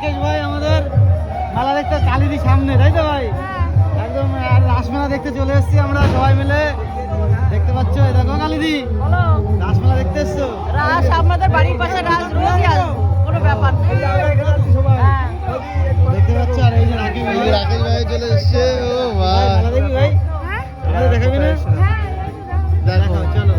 রাকেশ ভাই আমাদের মেলা দেখতে কালিদি সামনে, তাই তো ভাই? একদম রাসমেলা দেখতে চলে এসেছি আমরা সবাই মিলে। দেখতে পাচ্ছ, এই দেখো কালিদি রাসমেলা দেখতে এসছো। রাস আমাদের বাড়ির পাশে রাস রোজই আসে, কোনো ব্যাপার নেই। দেখতে পাচ্ছ, আর এই যে রাকেশ ভাই চলে এসছে। ও ভাই মেলা দেখি ভাই, আমাদের দেখাবি না? দেখো চলো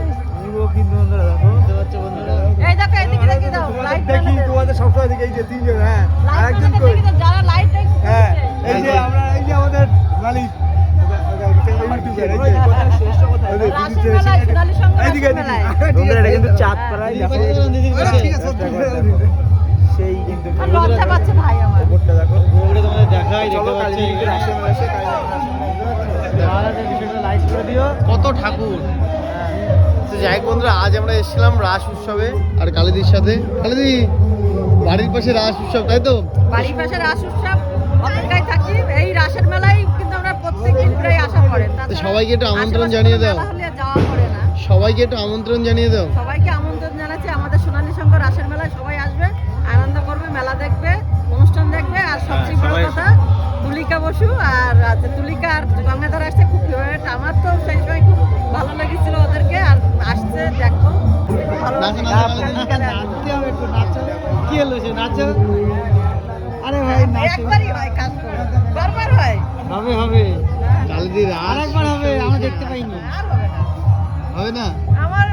কিন্তু বন্ধুরা দেখো, দেখতে পাচ্ছ বন্ধুরা, এই দেখো এদিকে দেখি দাও লাইট দেখি তোমাদের সবসময় দিকে এই যে তিনজন, হ্যাঁ আরেকজন কই, দেখি দাও যারা লাইট দেখছে। হ্যাঁ এই যে আমরা, এই যে আমাদের মালিক ইউটিউবার, এই যে শ্রেষ্ঠ কথা রাসের মেলায় সোনালী সংঘ এইদিকে রাসের মেলায়। বন্ধুরা এটা কিন্তু চাঁদ পাড়ায় দিদির পাশে চলো, দিদির পাশে। ঠিক আছে সেই কিন্তু আর লজ্জা পাচ্ছে ভাই আমার। খবরটা দেখো। ওগুলো তোমাদের দেখাই, চলো দেখতে পাচ্ছ কালীদিকে রাসের মেলা এসে মহারাজের বিষয়টা লাইক করে দিও। কত ঠাকুর। তো যাই হোক বন্ধুরা, আজ আমরা এসেছিলাম রাস উৎসবে আর কালীদির সাথে। কালীদি বাড়ির পাশে রাস উৎসব, তাই তো? বাড়ির পাশে রাস উৎসব অপেক্ষায় থাকি। এই রাসের মেলায় কিন্তু আমরা প্রত্যেকদিন প্রায় আসা পড়ে। তো সবাইকে একটু আমন্ত্রণ জানিয়ে দাও। যাওয়া পড়ে না। সবাইকে একটু আমন্ত্রণ জানিয়ে দাও। সবাইকে আমন্ত্রণ জানাচ্ছি আমাদের সোনালী সংঘ রাসের মেলায়। সবাই আসবে, আনন্দ করবে, মেলা দেখবে, অনুষ্ঠান দেখবে। আর সবচেয়ে বড় কথা, তুলিকা বসু আর তুলিকা আর গঙ্গাধর আসছে খুব ফেভারিট। আমার তো সেই সময় খুব ভালো লেগেছিল ওদেরকে, আর আসছে দেখো খুব ভালো নাচো, লাগছে। নাচতে হবে একটু, নাচো। কি হলো সে, নাচো। আরে ভাই নাচো, একবারই হয় কাজ করে, বারবার হয়। হবে হবে, কালীদি রাস আরেকবার হবে, আমরা দেখতে পাইনি। আর হবে না। হবে না? আমার